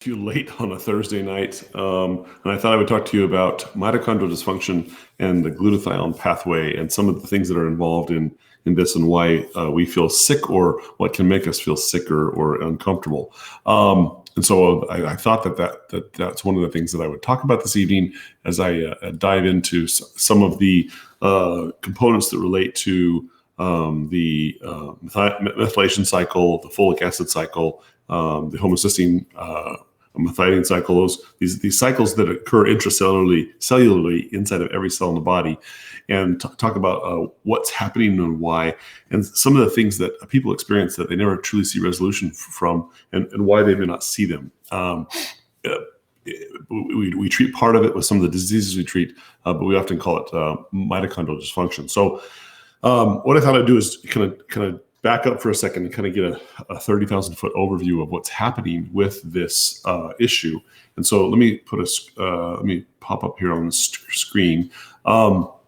You late on a Thursday night, and I thought I would talk to you about mitochondrial dysfunction and the glutathione pathway and some of the things that are involved in this and why we feel sick or what can make us feel sick or uncomfortable. And so I thought that's one of the things that I would talk about this evening as I dive into some of the components that relate to the methylation cycle, the folic acid cycle, the homocysteine methionine cycle, these cycles that occur cellularly inside of every cell in the body, and talk about what's happening and why, and some of the things that people experience that they never truly see resolution from, and why they may not see them. We treat part of it with some of the diseases we treat, but we often call it mitochondrial dysfunction. So what I thought I'd do is kind of back up for a second and kind of get a 30,000 foot overview of what's happening with this issue. And so let me pop up here on the screen. So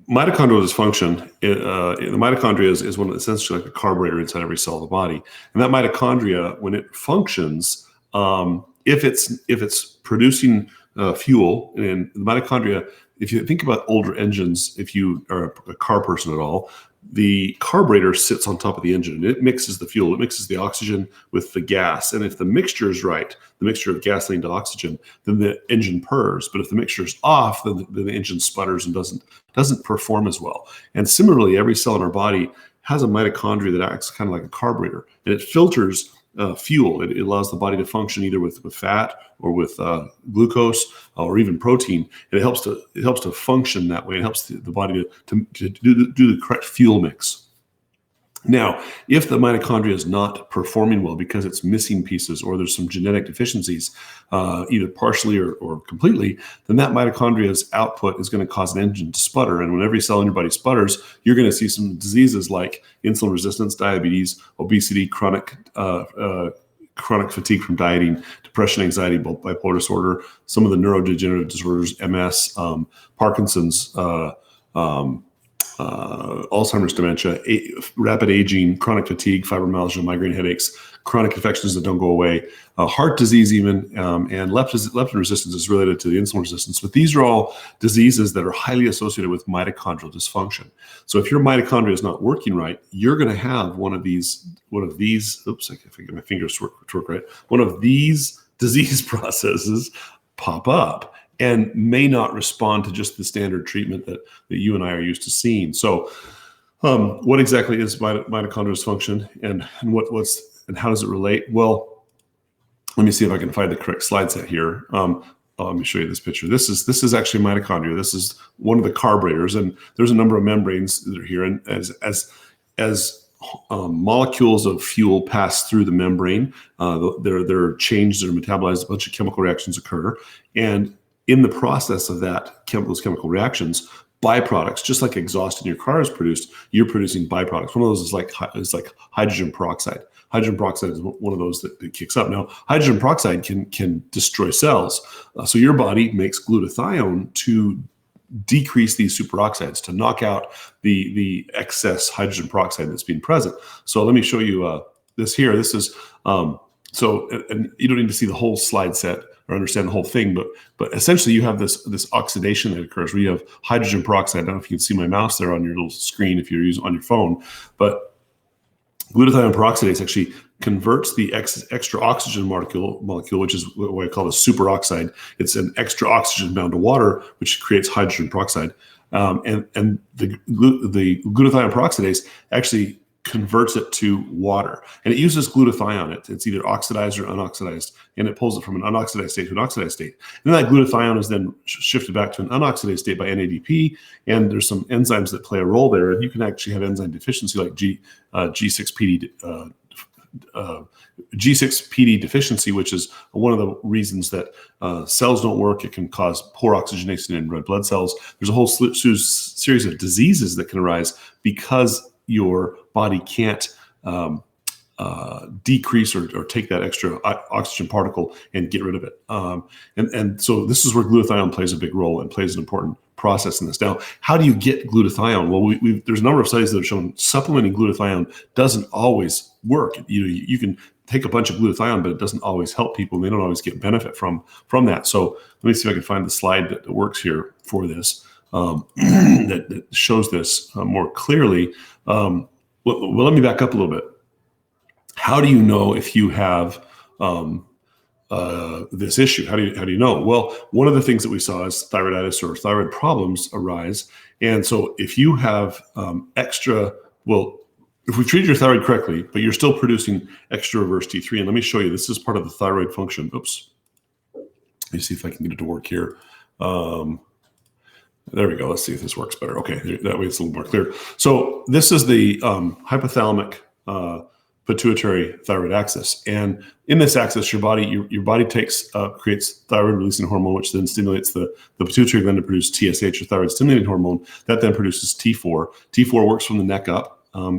mitochondrial dysfunction, the mitochondria is one of essentially like a carburetor inside every cell of the body. And that mitochondria, when it functions, if it's producing fuel, and the mitochondria, if you think about older engines, if you are a car person at all, the carburetor sits on top of the engine and it mixes the fuel, it mixes the oxygen with the gas. And if the mixture is right, the mixture of gasoline to oxygen, then the engine purrs. But if the mixture is off, then the engine sputters and doesn't perform as well. And similarly, every cell in our body has a mitochondria that acts kind of like a carburetor, and it filters fuel. It allows the body to function either with fat or with glucose or even protein. And it helps to function that way. It helps the body to do the correct fuel mix. Now, if the mitochondria is not performing well because it's missing pieces or there's some genetic deficiencies, either partially or completely, then that mitochondria's output is going to cause an engine to sputter. And when every cell in your body sputters, you're going to see some diseases like insulin resistance, diabetes, obesity, chronic fatigue from dieting, depression, anxiety, bipolar disorder, some of the neurodegenerative disorders, MS, Parkinson's, Alzheimer's, dementia, rapid aging, chronic fatigue, fibromyalgia, migraine headaches, chronic infections that don't go away, heart disease even, and leptin resistance is related to the insulin resistance. But these are all diseases that are highly associated with mitochondrial dysfunction. So if your mitochondria is not working right, you're going to have one of these, oops, I can't get my fingers to work right, one of these disease processes pop up and may not respond to just the standard treatment that you and I are used to seeing. So what exactly is mitochondrial dysfunction, and how does it relate? Well, let me see if I can find the correct slide set here. Let me show you this picture. This is actually mitochondria. This is one of the carburetors, and there's a number of membranes that are here. And as molecules of fuel pass through the membrane, they're changed, they're metabolized, a bunch of chemical reactions occur, and in the process of those chemical reactions, byproducts, just like exhaust in your car is produced, you're producing byproducts. One of those is like hydrogen peroxide. Hydrogen peroxide is one of those that kicks up. Now, hydrogen peroxide can destroy cells. So your body makes glutathione to decrease these superoxides, to knock out the excess hydrogen peroxide that's being present. So let me show you this here. This is, and you don't need to see the whole slide set or understand the whole thing, but essentially you have this oxidation that occurs where you have hydrogen peroxide. I don't know if you can see my mouse there on your little screen if you're using on your phone, but glutathione peroxidase actually converts the extra oxygen molecule, which is what I call a superoxide. It's an extra oxygen bound to water, which creates hydrogen peroxide. And the glutathione peroxidase actually converts it to water, and it uses glutathione. It's either oxidized or unoxidized, and it pulls it from an unoxidized state to an oxidized state. And then that glutathione is then shifted back to an unoxidized state by NADP, and there's some enzymes that play a role there. And you can actually have enzyme deficiency like G6PD deficiency, which is one of the reasons that cells don't work. It can cause poor oxygenation in red blood cells. There's a whole series of diseases that can arise because your body can't decrease or take that extra oxygen particle and get rid of it. And so this is where glutathione plays a big role and plays an important process in this. Now, how do you get glutathione? Well, there's a number of studies that have shown supplementing glutathione doesn't always work. You can take a bunch of glutathione, but it doesn't always help people. And they don't always get benefit from that. So let me see if I can find the slide that works here for this, that shows this more clearly. Well, let me back up a little bit. How do you know if you have this issue? How do you know? Well, one of the things that we saw is thyroiditis or thyroid problems arise. And so if you have if we've treated your thyroid correctly, but you're still producing extra reverse T3, and let me show you, this is part of the thyroid function. Oops. Let me see if I can get it to work here. There we go. Let's see if this works better. Okay, that way it's a little more clear. So this is the hypothalamic pituitary thyroid axis, and in this axis, your body creates thyroid releasing hormone, which then stimulates the pituitary gland to produce TSH, or thyroid stimulating hormone. That then produces T4. T4 works from the neck up.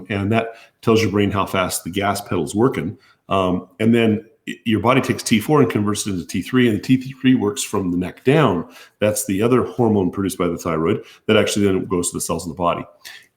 And that tells your brain how fast the gas pedal is working. And then your body takes T4 and converts it into T3, and the T3 works from the neck down. That's the other hormone produced by the thyroid that actually then goes to the cells in the body.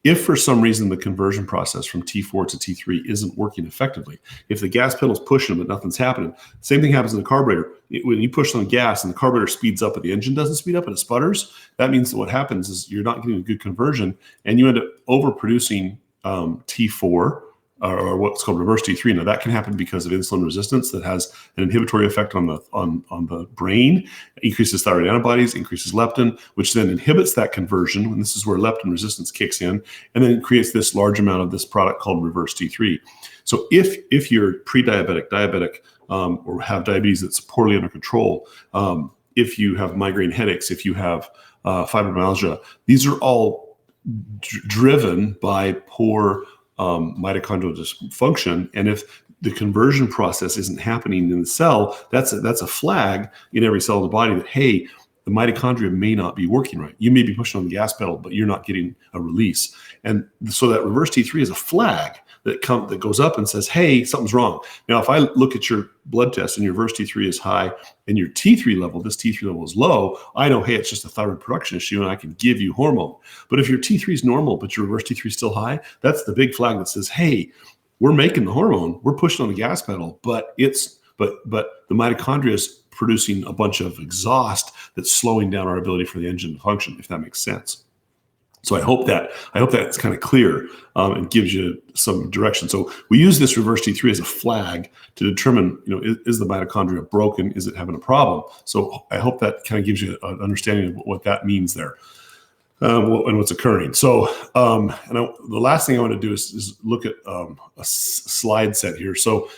If for some reason the conversion process from T4 to T3 isn't working effectively, if the gas pedal is pushing but nothing's happening, same thing happens in the carburetor. When you push on gas and the carburetor speeds up but the engine doesn't speed up and it sputters, that means that what happens is you're not getting a good conversion and you end up overproducing T4 or what's called reverse T3. Now that can happen because of insulin resistance that has an inhibitory effect on the brain, increases thyroid antibodies, increases leptin, which then inhibits that conversion. And this is where leptin resistance kicks in, and then creates this large amount of this product called reverse T3. So if you're pre-diabetic, diabetic, or have diabetes that's poorly under control, if you have migraine headaches, if you have fibromyalgia, these are all driven by poor mitochondrial dysfunction. And if the conversion process isn't happening in the cell, that's a flag in every cell in the body that, hey, the mitochondria may not be working right. You may be pushing on the gas pedal, but you're not getting a release. And so that reverse T3 is a flag that goes up and says, hey, something's wrong. Now, if I look at your blood test and your reverse T3 is high and your T3 level, this T3 level is low, I know, hey, it's just a thyroid production issue and I can give you hormone. But if your T3 is normal, but your reverse T3 is still high, that's the big flag that says, hey, we're making the hormone, we're pushing on the gas pedal, but the mitochondria is producing a bunch of exhaust that's slowing down our ability for the engine to function, if that makes sense. So I hope that's kind of clear and gives you some direction. So we use this reverse T3 as a flag to determine, is the mitochondria broken? Is it having a problem? So I hope that kind of gives you an understanding of what that means there and what's occurring. So the last thing I want to do is look at a slide set here. So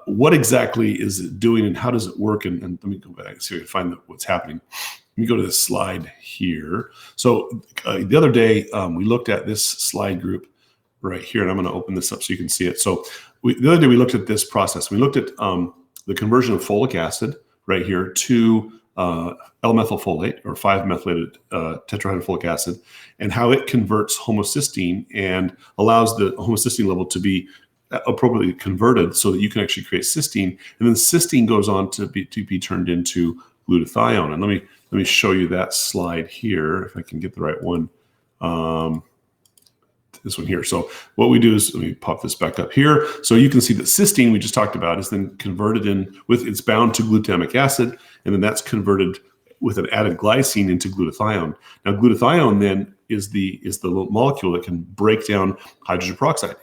what exactly is it doing and how does it work? And let me go back and see if I can find what's happening. Let me go to this slide here. So the other day, we looked at this slide group right here, and I'm going to open this up so you can see it. So the other day, we looked at this process. We looked at the conversion of folic acid right here to L-methylfolate, or 5-methylated tetrahydrofolic acid, and how it converts homocysteine and allows the homocysteine level to be appropriately converted so that you can actually create cysteine. And then cysteine goes on to be turned into glutathione. And let me show you that slide here, if I can get the right one. This one here. So what we do is, let me pop this back up here. So you can see that cysteine we just talked about is then converted it's bound to glutamic acid, and then that's converted with an added glycine into glutathione. Now glutathione then is the molecule that can break down hydrogen peroxide.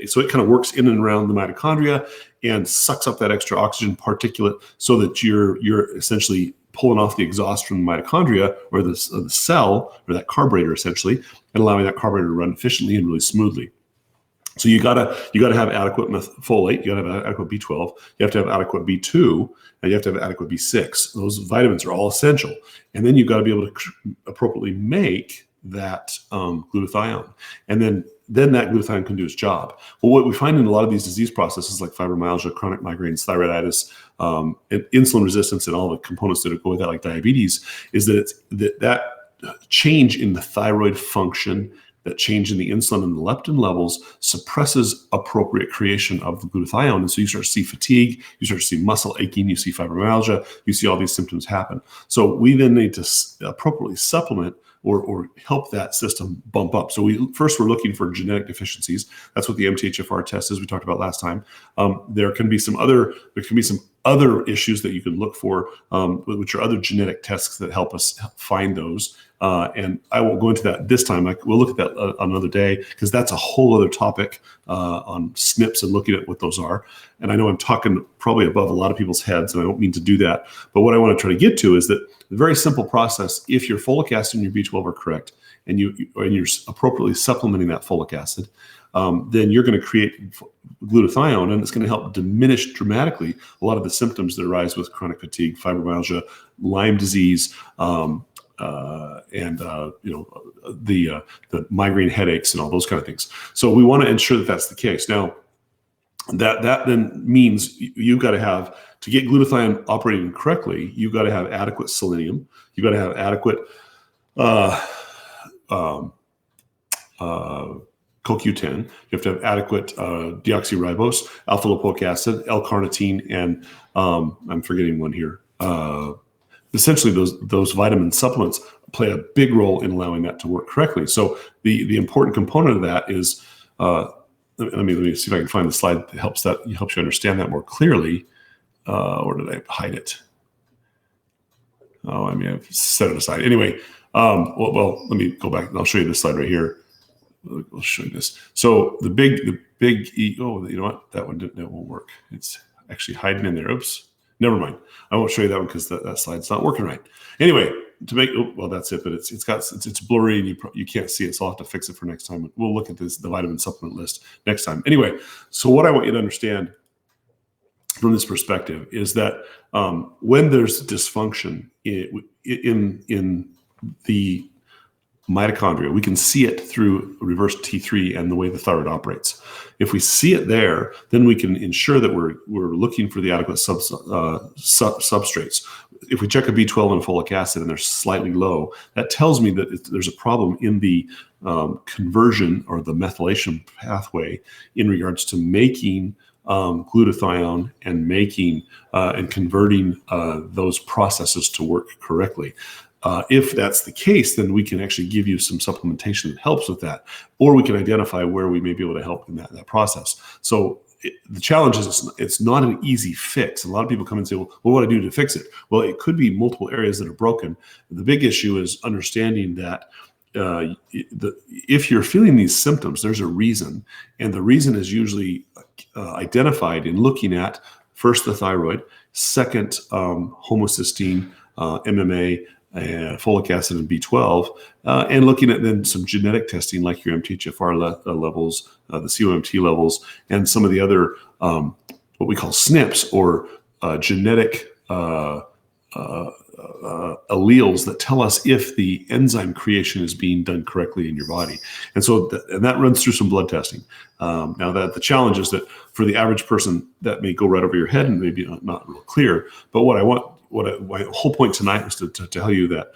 So it kind of works in and around the mitochondria and sucks up that extra oxygen particulate so that you're essentially pulling off the exhaust from the mitochondria or the cell, or that carburetor essentially, and allowing that carburetor to run efficiently and really smoothly. So you gotta have adequate folate, you gotta have adequate B12, you have to have adequate B2, and you have to have adequate B6. Those vitamins are all essential. And then you've got to be able to appropriately make that glutathione. And then that glutathione can do its job. Well, what we find in a lot of these disease processes like fibromyalgia, chronic migraines, thyroiditis, and insulin resistance, and all the components that go with that, like diabetes, is that that change in the thyroid function, that change in the insulin and the leptin levels suppresses appropriate creation of the glutathione. And so you start to see fatigue, you start to see muscle aching, you see fibromyalgia, you see all these symptoms happen. So we then need to appropriately supplement or help that system bump up. So we're looking for genetic deficiencies. That's what the MTHFR test is we talked about last time. There can be some other issues that you can look for, which are other genetic tests that help us find those. And I won't go into that this time. We'll look at that on another day, because that's a whole other topic on SNPs and looking at what those are. And I know I'm talking probably above a lot of people's heads, and I don't mean to do that. But what I want to try to get to is that the very simple process, if your folic acid and your B12 are correct, and you're appropriately supplementing that folic acid, then you're going to create glutathione, and it's going to help diminish dramatically a lot of the symptoms that arise with chronic fatigue, fibromyalgia, Lyme disease, and the migraine headaches and all those kind of things. So we want to ensure that that's the case. Now, that then means you've got to have, to get glutathione operating correctly, you've got to have adequate selenium. You've got to have adequate CoQ10. You have to have adequate deoxyribose, alpha lipoic acid, L-carnitine, and I'm forgetting one here. Essentially, those vitamin supplements play a big role in allowing that to work correctly. So the important component of that is, let me see if I can find the slide that helps you understand that more clearly. Or did I hide it? Oh, I mean, I've set it aside. Anyway, well, let me go back and I'll show you this slide right here. I'll show you this. So the big oh, you know what? That won't work. It's actually hiding in there. Oops. Never mind. I won't show you that one because that slide's not working right. Anyway, that's it. But it's blurry and you can't see it. So I'll have to fix it for next time. We'll look at the vitamin supplement list next time. Anyway, so what I want you to understand from this perspective is that when there's dysfunction in the mitochondria, we can see it through reverse T3 and the way the thyroid operates. If we see it there, then we can ensure that we're looking for the adequate substrates. If we check a B12 and a folic acid and they're slightly low, that tells me that there's a problem in the conversion or the methylation pathway in regards to making glutathione and making and converting those processes to work correctly. If that's the case, then we can actually give you some supplementation that helps with that, or we can identify where we may be able to help in that process. So the challenge is it's not an easy fix. A lot of people come and say, well, what do I do to fix it? Well, it could be multiple areas that are broken. The big issue is understanding that if you're feeling these symptoms, there's a reason. And the reason is usually identified in looking at, first, the thyroid, second, homocysteine, MMA, folic acid, and B12, and looking at then some genetic testing like your MTHFR levels, the COMT levels, and some of the other what we call SNPs, or genetic alleles that tell us if the enzyme creation is being done correctly in your body. And so that runs through some blood testing. Now, that the challenge is that for the average person, that may go right over your head and maybe not real clear. But my whole point tonight was to tell you that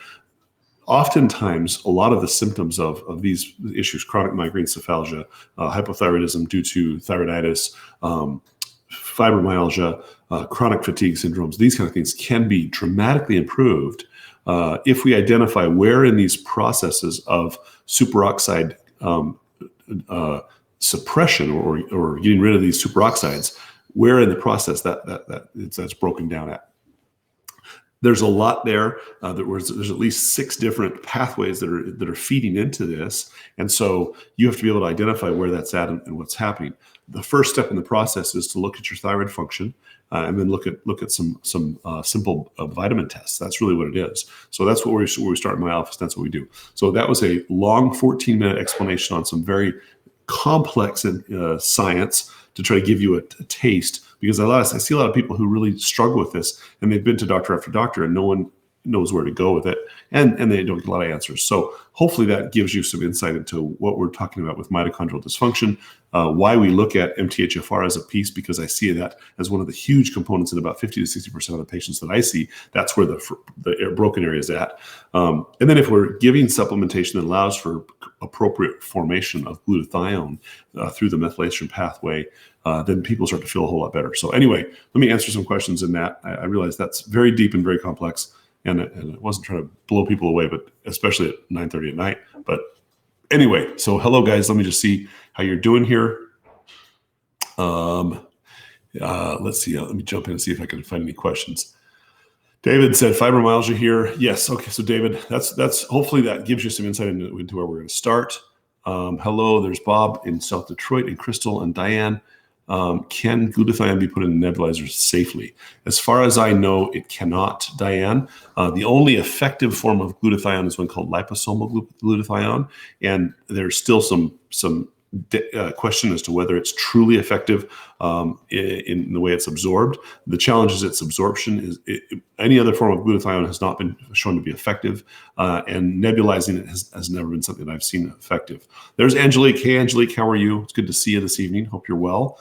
oftentimes a lot of the symptoms of these issues, chronic migraine, cephalgia, hypothyroidism due to thyroiditis, fibromyalgia, chronic fatigue syndromes, these kind of things can be dramatically improved if we identify where in these processes of superoxide suppression or getting rid of these superoxides, where in the process that's broken down at. There's a lot there. There's at least 6 different pathways that are feeding into this, and so you have to be able to identify where that's at and what's happening. The first step in the process is to look at your thyroid function, and then look at some simple vitamin tests. That's really what it is. So that's where we start in my office. That's what we do. So that was a long 14-minute explanation on some very complex science to try to give you a taste. Because I see a lot of people who really struggle with this, and they've been to doctor after doctor, and no one knows where to go with it, and they don't get a lot of answers. So hopefully that gives you some insight into what we're talking about with mitochondrial dysfunction, why we look at MTHFR as a piece, because I see that as one of the huge components in about 50 to 60% of the patients that I see. That's where the broken area is at. And then if we're giving supplementation that allows for appropriate formation of glutathione through the methylation pathway, then people start to feel a whole lot better. So anyway, let me answer some questions in that. I realize that's very deep and very complex. and it wasn't trying to blow people away, but especially at 9:30 at night. But anyway, so hello guys. Let me just see how you're doing here. Let's see. Let me jump in and see if I can find any questions. David said fibromyalgia here. Yes. Okay. So David, that's hopefully that gives you some insight into where we're going to start. Hello, there's Bob in South Detroit, and Crystal and Diane. Can glutathione be put in nebulizers safely? As far as I know, it cannot, Diane. The only effective form of glutathione is one called liposomal glutathione, and there's still some question as to whether it's truly effective in the way it's absorbed. The challenge is its absorption. Any other form of glutathione has not been shown to be effective, and nebulizing it has never been something that I've seen effective. There's Angelique. Hey, Angelique, how are you? It's good to see you this evening. Hope you're well.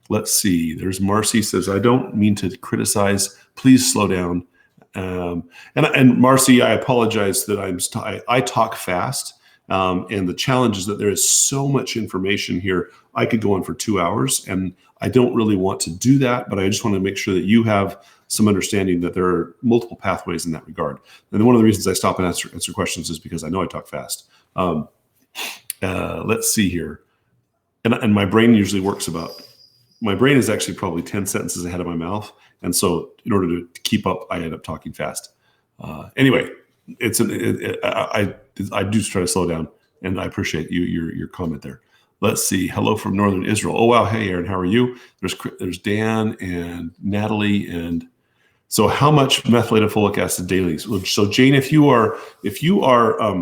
Let's see. There's Marcy says, I don't mean to criticize. Please slow down. And Marcy, I apologize that I talk fast. And the challenge is that there is so much information here. I could go on for 2 hours, and I don't really want to do that, but I just want to make sure that you have some understanding that there are multiple pathways in that regard. And one of the reasons I stop and answer questions is because I know I talk fast. Let's see here. And my brain usually works my brain is actually probably 10 sentences ahead of my mouth. And so in order to keep up, I end up talking fast. Anyway, I do try to slow down, and I appreciate your comment there. Let's see. Hello from Northern Israel. Oh wow. Hey Aaron, how are you? There's Dan and Natalie. And so how much methylated folic acid daily? So Jane, if you are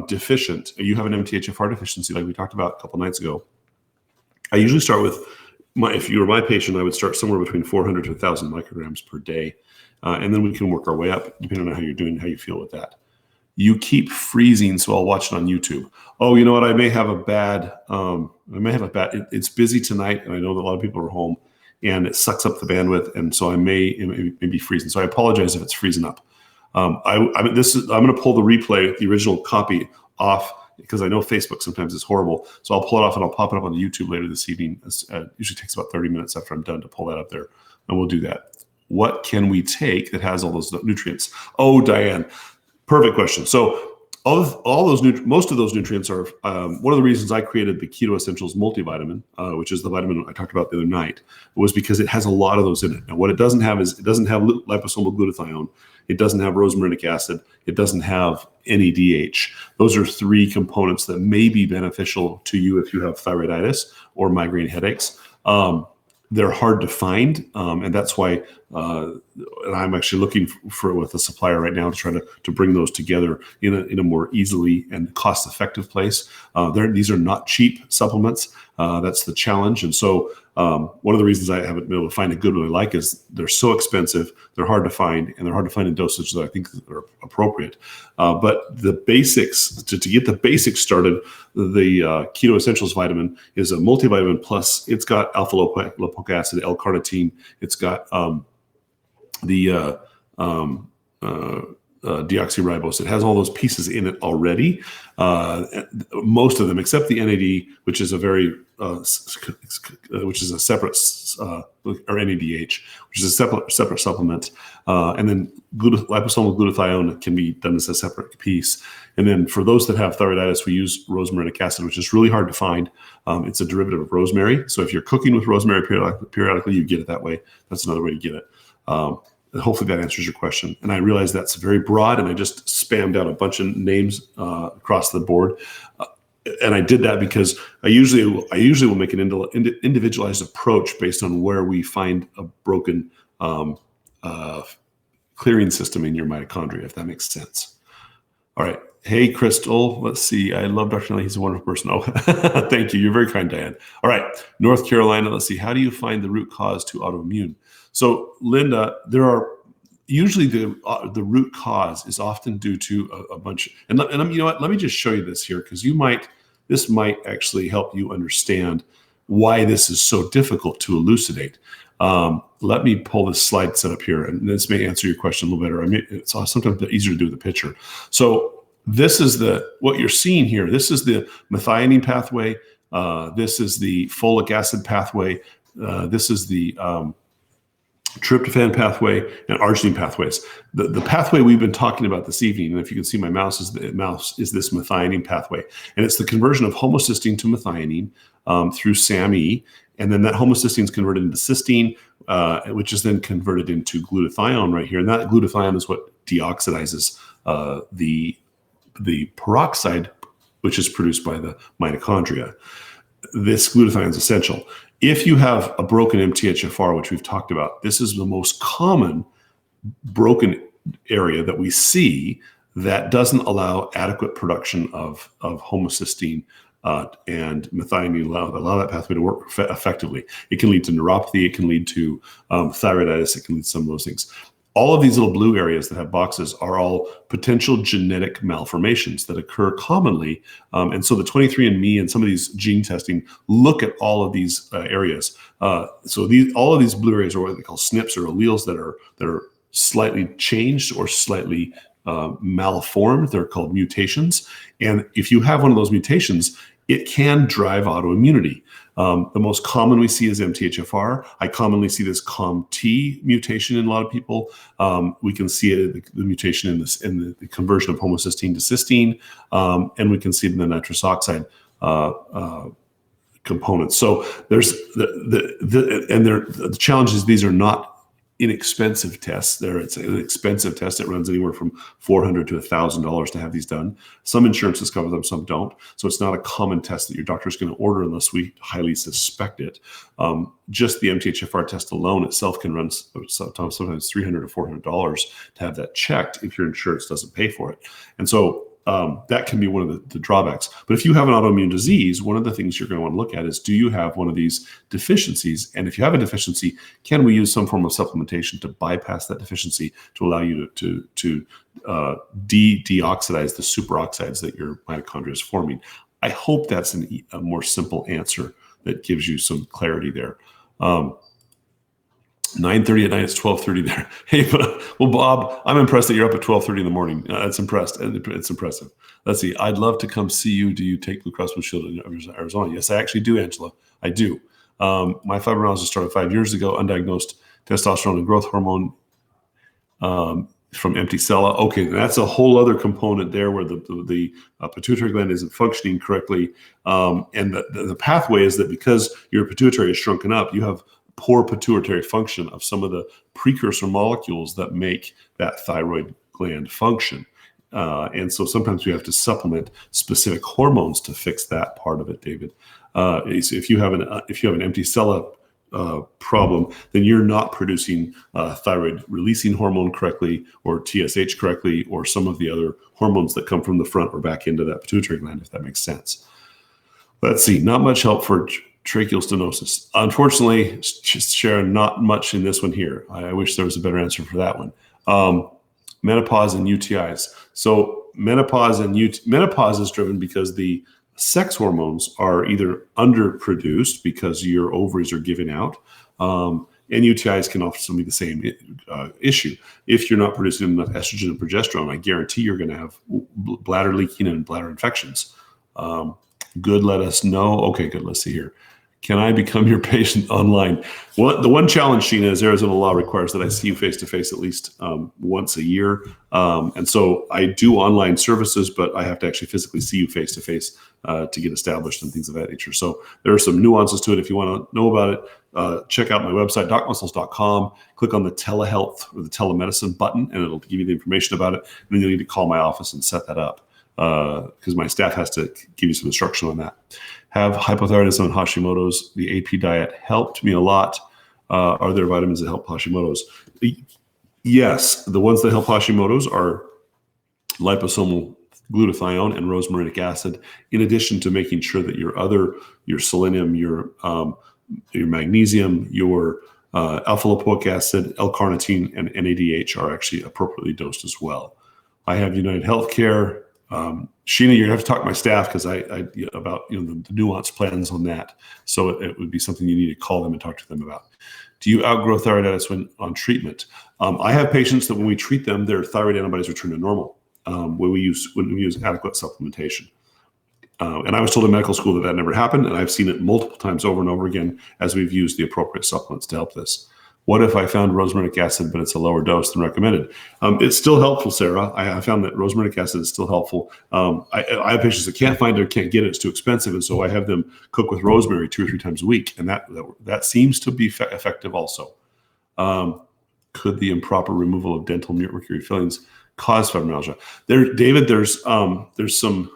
deficient, you have an MTHFR deficiency like we talked about a couple nights ago, I usually start with if you were my patient, I would start somewhere between 400 to 1,000 micrograms per day, and then we can work our way up depending on how you're doing, how you feel with that. You keep freezing, so I'll watch it on YouTube. Oh, you know what? I may have a bad. It's busy tonight, and I know that a lot of people are home, and it sucks up the bandwidth, and so it may be freezing. So I apologize if it's freezing up. I'm going to pull the replay, the original copy, off because I know Facebook sometimes is horrible. So I'll pull it off and I'll pop it up on the YouTube later this evening. It usually takes about 30 minutes after I'm done to pull that up there, and we'll do that. What can we take that has all those nutrients? Oh, Diane. Perfect question. So most of those nutrients are one of the reasons I created the Keto Essentials multivitamin, which is the vitamin I talked about the other night, was because it has a lot of those in it. Now, what it doesn't have is it doesn't have liposomal glutathione. It doesn't have rosmarinic acid. It doesn't have NADH. Those are three components that may be beneficial to you if you have thyroiditis or migraine headaches. They're hard to find, and that's why and I'm actually looking with a supplier right now to try to bring those together in a more easily and cost-effective place. These are not cheap supplements. That's the challenge, and so one of the reasons I haven't been able to find a good one I like is they're so expensive, they're hard to find, and they're hard to find in dosage that I think are appropriate. But the basics, to get the basics started, the Keto Essentials vitamin is a multivitamin plus. It's got alpha lipoic acid, L-carnitine. It's got deoxyribose. It has all those pieces in it already. Most of them, except the NAD, which is a separate, or NADH, which is a separate supplement. And then liposomal glutathione can be done as a separate piece. And then for those that have thyroiditis, we use rosmarinic acid, which is really hard to find. It's a derivative of rosemary. So if you're cooking with rosemary periodically, you get it that way. That's another way to get it. Hopefully that answers your question. And I realize that's very broad, and I just spammed out a bunch of names across the board. And I did that because I usually will make an individualized approach based on where we find a broken clearing system in your mitochondria, if that makes sense. All right. Hey, Crystal. Let's see. I love Dr. Nally. He's a wonderful person. Oh, thank you. You're very kind, Diane. All right. North Carolina. Let's see. How do you find the root cause to autoimmune? So, Linda, there are usually the root cause is often due to a bunch. And you know what? Let me just show you this here, because this might actually help you understand why this is so difficult to elucidate. Let me pull this slide set up here, and this may answer your question a little better. I mean, it's sometimes easier to do with the picture. So this is what you're seeing here. This is the methionine pathway. This is the folic acid pathway. This is the tryptophan pathway, and arginine pathways. The pathway we've been talking about this evening, and if you can see my mouse is this methionine pathway. And it's the conversion of homocysteine to methionine through SAMe. And then that homocysteine is converted into cysteine, which is then converted into glutathione right here. And that glutathione is what deoxidizes the peroxide, which is produced by the mitochondria. This glutathione is essential. If you have a broken MTHFR, which we've talked about, this is the most common broken area that we see that doesn't allow adequate production of homocysteine and methionine, allow that pathway to work effectively. It can lead to neuropathy. It can lead to thyroiditis. It can lead to some of those things. All of these little blue areas that have boxes are all potential genetic malformations that occur commonly. And so the 23andMe and some of these gene testing look at all of these areas. So all of these blue areas are what they call snips, or alleles that are slightly changed or slightly malformed. They're called mutations. And if you have one of those mutations, it can drive autoimmunity. The most common we see is MTHFR. I commonly see this COMT mutation in a lot of people. We can see it, the mutation in the conversion of homocysteine to cysteine, and we can see it in the nitrous oxide components. So there's the challenge is these are not inexpensive tests. It's an expensive test. It runs anywhere from $400 to $1,000 to have these done. Some insurances cover them, some don't. So it's not a common test that your doctor is going to order unless we highly suspect it. Just the MTHFR test alone itself can run sometimes $300 to $400 to have that checked if your insurance doesn't pay for it. And so that can be one of the drawbacks. But if you have an autoimmune disease, one of the things you're going to want to look at is, do you have one of these deficiencies? And if you have a deficiency, can we use some form of supplementation to bypass that deficiency to allow you to deoxidize the superoxides that your mitochondria is forming? I hope that's a more simple answer that gives you some clarity there. 9:30 at night, it's 12:30 there. Hey, well, Bob, I'm impressed that you're up at 12:30 in the morning. It's impressive. Let's see. I'd love to come see you. Do you take Blue Cross Blue Shield in Arizona? Yes, I actually do, Angela. I do. My fibromyalgia started 5 years ago, undiagnosed testosterone and growth hormone from empty cella. Okay, that's a whole other component there where the pituitary gland isn't functioning correctly. And the pathway is that because your pituitary is shrunken up, you have poor pituitary function of some of the precursor molecules that make that thyroid gland function. And so sometimes we have to supplement specific hormones to fix that part of it, David. So if you have an empty cella problem, then you're not producing thyroid releasing hormone correctly, or TSH correctly, or some of the other hormones that come from the front or back into that pituitary gland, if that makes sense. Let's see, not much help for tracheal stenosis. Unfortunately, Sharon, not much in this one here. I wish there was a better answer for that one. Menopause and UTIs. So menopause is driven because the sex hormones are either underproduced because your ovaries are giving out, and UTIs can often be the same issue. If you're not producing enough estrogen and progesterone, I guarantee you're going to have bladder leaking and bladder infections. Good, let us know. Okay, good, let's see here. Can I become your patient online? Well, the one challenge, Sheena, is Arizona law requires that I see you face-to-face at least once a year. And so I do online services, but I have to actually physically see you face-to-face to get established and things of that nature. So there are some nuances to it. If you want to know about it, check out my website, docmuscles.com. Click on the telehealth or the telemedicine button, and it'll give you the information about it. And then you'll need to call my office and set that up, because my staff has to give you some instruction on that. Have hypothyroidism and Hashimoto's. The AP diet helped me a lot. Are there vitamins that help Hashimoto's? Yes, the ones that help Hashimoto's are liposomal glutathione and rosmarinic acid, in addition to making sure that your selenium, your magnesium, your alpha lipoic acid, L-carnitine, and NADH are actually appropriately dosed as well. I have United Healthcare. Sheena, you're gonna have to talk to my staff because about the nuanced plans on that. So it would be something you need to call them and talk to them about. Do you outgrow thyroiditis when on treatment? I have patients that when we treat them, their thyroid antibodies return to normal when we use adequate supplementation. And I was told in medical school that never happened, and I've seen it multiple times over and over again as we've used the appropriate supplements to help this. What if I found rosmarinic acid, but it's a lower dose than recommended? It's still helpful, Sarah. I found that rosmarinic acid is still helpful. I have patients that can't find it or can't get it. It's too expensive. And so I have them cook with rosemary 2 or 3 times a week. And that seems to be effective also. Could the improper removal of dental mercury fillings cause fibromyalgia? David, there's some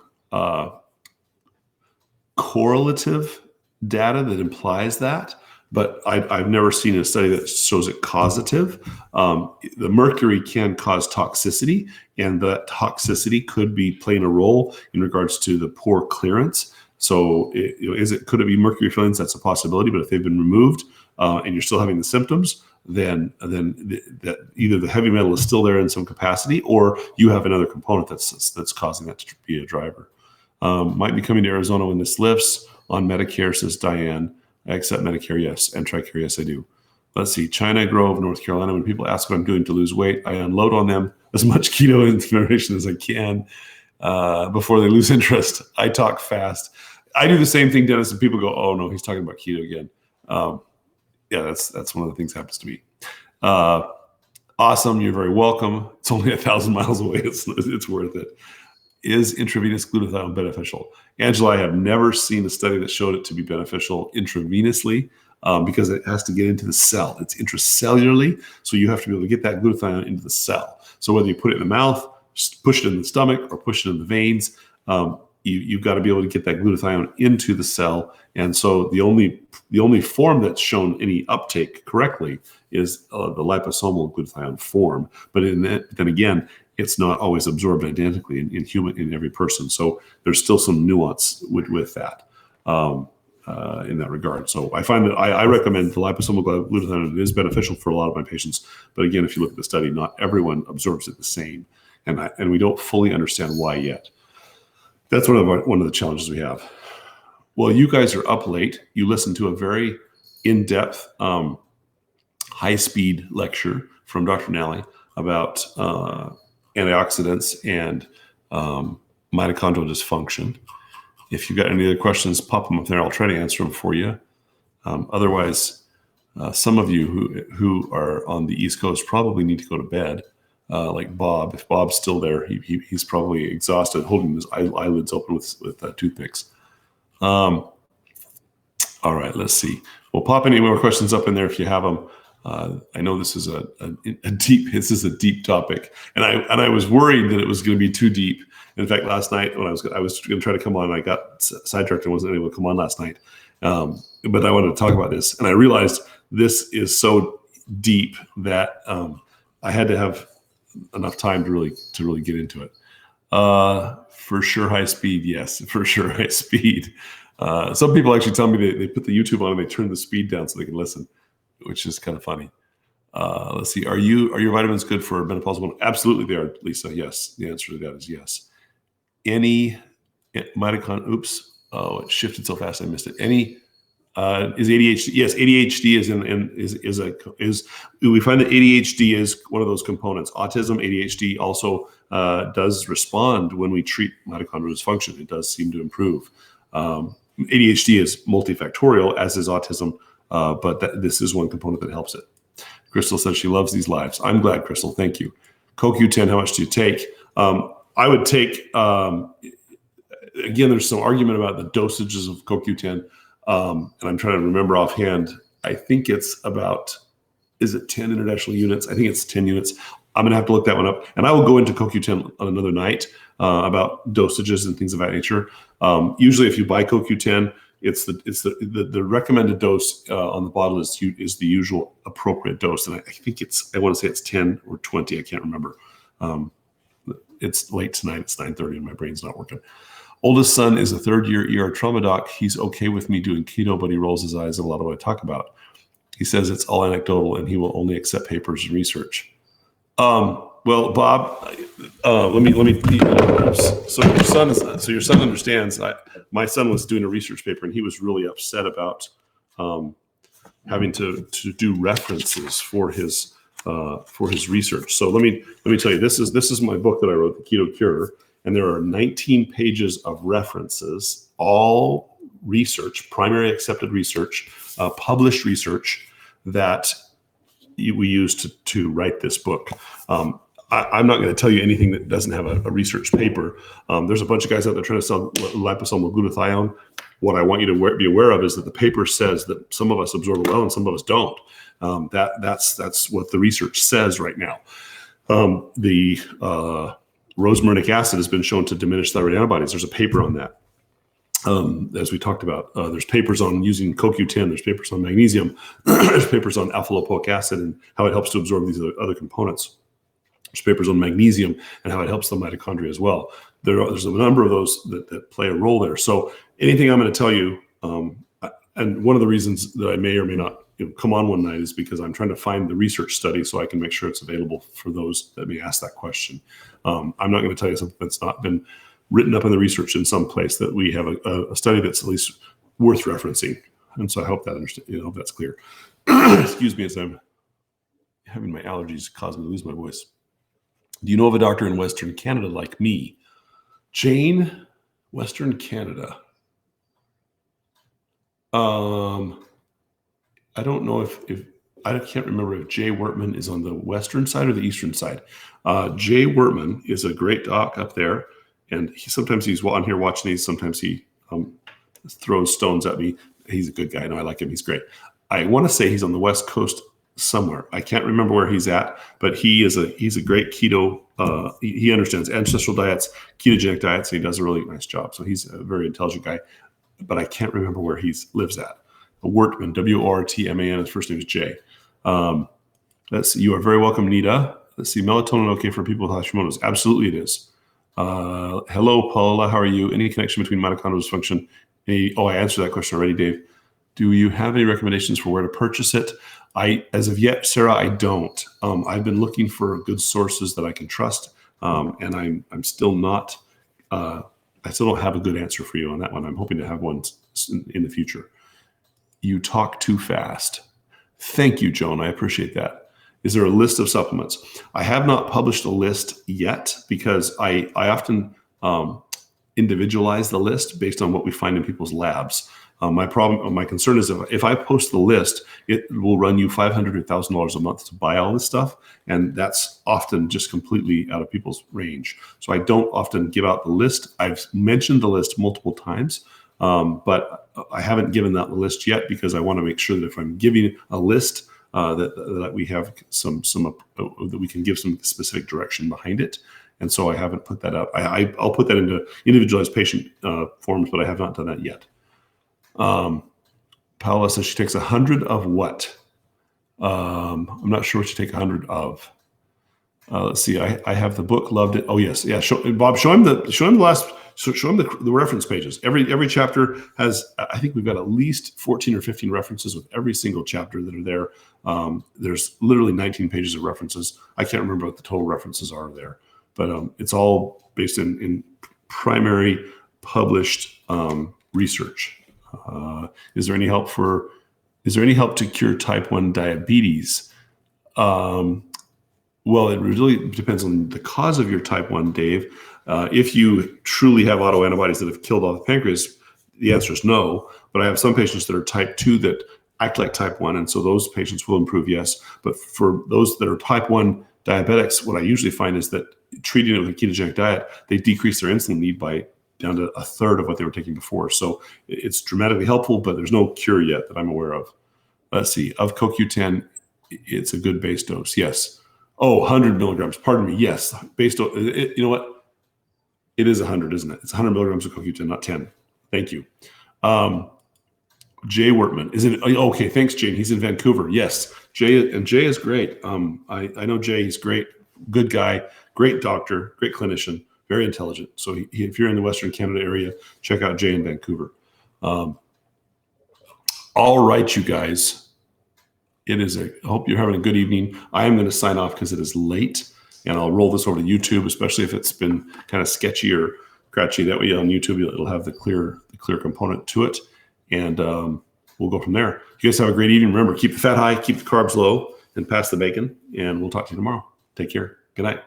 correlative data that implies that, but I've never seen a study that shows it causative. The mercury can cause toxicity, and that toxicity could be playing a role in regards to the poor clearance. So could it be mercury fillings? That's a possibility, but if they've been removed and you're still having the symptoms, then that either the heavy metal is still there in some capacity, or you have another component that's causing that to be a driver. Might be coming to Arizona when this lifts. On Medicare, says Diane. I accept Medicare, yes, and TRICARE, yes, I do. Let's see, China Grove, North Carolina. When people ask what I'm doing to lose weight, I unload on them as much keto information as I can before they lose interest. I talk fast. I do the same thing, Dennis, and people go, "Oh no, he's talking about keto again." Yeah, that's one of the things that happens to me. Awesome, you're very welcome. It's only 1,000 miles away. It's worth it. Is intravenous glutathione beneficial? Angela, I have never seen a study that showed it to be beneficial intravenously because it has to get into the cell. It's intracellularly, so you have to be able to get that glutathione into the cell. So whether you put it in the mouth, push it in the stomach, or push it in the veins, you've got to be able to get that glutathione into the cell. And so the only form that's shown any uptake correctly is the liposomal glutathione form. But then again, it's not always absorbed identically in every person. So there's still some nuance with that in that regard. So I find that I recommend the liposomal glutathione. It is beneficial for a lot of my patients. But again, if you look at the study, not everyone absorbs it the same. And we don't fully understand why yet. That's one of the challenges we have. Well, you guys are up late. You listened to a very in-depth, high-speed lecture from Dr. Nally about antioxidants and mitochondrial dysfunction. If you've got any other questions, pop them up there. I'll try to answer them for you. Otherwise, some of you who are on the East Coast probably need to go to bed, like Bob. If Bob's still there, he's probably exhausted, holding his eyelids open with toothpicks. All right, let's see. We'll pop any more questions up in there if you have them. I know this is a deep topic, and I was worried that it was going to be too deep. In fact, last night when I was going to try to come on, I got sidetracked and wasn't able to come on last night. But I wanted to talk about this, and I realized this is so deep that I had to have enough time to really get into it. For sure, high speed, yes, for sure, high speed. Some people actually tell me they put the YouTube on and they turn the speed down so they can listen, which is kind of funny. Let's see. Are your vitamins good for menopausal women? Absolutely they are, Lisa. Yes. The answer to that is yes. Any mitochondria, oops. Oh, it shifted so fast I missed it. Any is ADHD? Yes, ADHD is we find that ADHD is one of those components. Autism, ADHD also does respond when we treat mitochondrial dysfunction. It does seem to improve. ADHD is multifactorial, as is autism. But this is one component that helps it. Crystal says she loves these lives. I'm glad, Crystal. Thank you. CoQ10, how much do you take? I would take, again, there's some argument about the dosages of CoQ10. And I'm trying to remember offhand. I think it's about, is it 10 international units? I think it's 10 units. I'm going to have to look that one up. And I will go into CoQ10 on another night about dosages and things of that nature. Usually if you buy CoQ10, it's the recommended dose on the bottle is the usual appropriate dose, and I think I want to say it's 10 or 20. I can't remember. It's late tonight. It's 9:30, and my brain's not working. Oldest son is a third-year ER trauma doc. He's okay with me doing keto, but he rolls his eyes at a lot of what I talk about. He says it's all anecdotal, and he will only accept papers and research. Well, Bob, let me. So your son understands. My son was doing a research paper, and he was really upset about having to do references for his research. So let me tell you, this is my book that I wrote, The Keto Cure, and there are 19 pages of references, all research, primary accepted research, published research that we used to write this book. I'm not going to tell you anything that doesn't have a research paper. There's a bunch of guys out there trying to sell liposomal glutathione. What I want you to be aware of is that the paper says that some of us absorb it well and some of us don't. That's what the research says right now. The rosmarinic acid has been shown to diminish thyroid antibodies. There's a paper on that. As we talked about, there's papers on using CoQ10, there's papers on magnesium, there's papers on alpha-lipoic acid and how it helps to absorb these other components. There's papers on magnesium and how it helps the mitochondria as well. There's a number of those that play a role there. So anything I'm going to tell you, and one of the reasons that I may or may not come on one night is because I'm trying to find the research study so I can make sure it's available for those that may ask that question. I'm not going to tell you something that's not been written up in the research in some place, that we have a study that's at least worth referencing. And so I hope that hope that's clear. Excuse me as I'm having my allergies cause me to lose my voice. Do you know of a doctor in Western Canada like me? Jane, Western Canada. I don't know if I can't remember if Jay Wertman is on the western side or the eastern side. Jay Wertman is a great doc up there, and sometimes he's on here watching these. Sometimes he throws stones at me. He's a good guy. No, I like him. He's great. I want to say he's on the West Coast somewhere. I can't remember where he's at, but he's a great keto. He understands ancestral diets, ketogenic diets, and he does a really nice job. So he's a very intelligent guy, but I can't remember where he lives at. Wertman, W-O-R-T-M-A-N. His first name is Jay. Let's see. You are very welcome, Nita. Let's see. Melatonin okay for people with Hashimoto's? Absolutely, it is. Hello, Paula. How are you? Any connection between mitochondrial dysfunction? I answered that question already, Dave. Do you have any recommendations for where to purchase it? As of yet, Sarah, I don't. I've been looking for good sources that I can trust, and I'm still not. I still don't have a good answer for you on that one. I'm hoping to have one in the future. You talk too fast. Thank you, Joan. I appreciate that. Is there a list of supplements? I have not published a list yet because I often individualize the list based on what we find in people's labs. My concern is if I post the list, it will run you $500 to $1,000 a month to buy all this stuff, and that's often just completely out of people's range. So I don't often give out the list. I've mentioned the list multiple times, but I haven't given that list yet because I want to make sure that if I'm giving a list, that we have that we can give some specific direction behind it. And so I haven't put that up. I'll put that into individualized patient forms, but I have not done that yet. Paula says she takes 100 of what? I'm not sure what you take 100 of. Let's see. I have the book. Loved it. Oh yes, yeah. Bob, show him the reference pages. Every chapter has. I think we've got at least 14 or 15 references with every single chapter that are there. There's literally 19 pages of references. I can't remember what the total references are there, but it's all based in primary published research. Is there any help to cure type 1 diabetes? Well, it really depends on the cause of your type 1, Dave. If you truly have autoantibodies that have killed all the pancreas, the answer is no. But I have some patients that are type 2 that act like type 1, and so those patients will improve, yes. But for those that are type 1 diabetics, what I usually find is that treating it with a ketogenic diet, they decrease their insulin need by down to a third of what they were taking before. So it's dramatically helpful, but there's no cure yet that I'm aware of. Let's see. Of CoQ10, it's a good base dose. Yes. Oh, 100 milligrams. Pardon me. Yes. Base dose. You know what? It is 100, isn't it? It's 100 milligrams of CoQ10, not 10. Thank you. Jay Wertman. Is it okay? Thanks, Jane. He's in Vancouver. Yes. Jay is great. I know Jay. He's great. Good guy. Great doctor. Great clinician. Very intelligent. So if you're in the Western Canada area, check out Jay in Vancouver. All right, you guys. I hope you're having a good evening. I am going to sign off because it is late, and I'll roll this over to YouTube, especially if it's been kind of sketchy or scratchy. That way on YouTube, it'll have the clear component to it, and we'll go from there. You guys have a great evening. Remember, keep the fat high, keep the carbs low, and pass the bacon, and we'll talk to you tomorrow. Take care. Good night.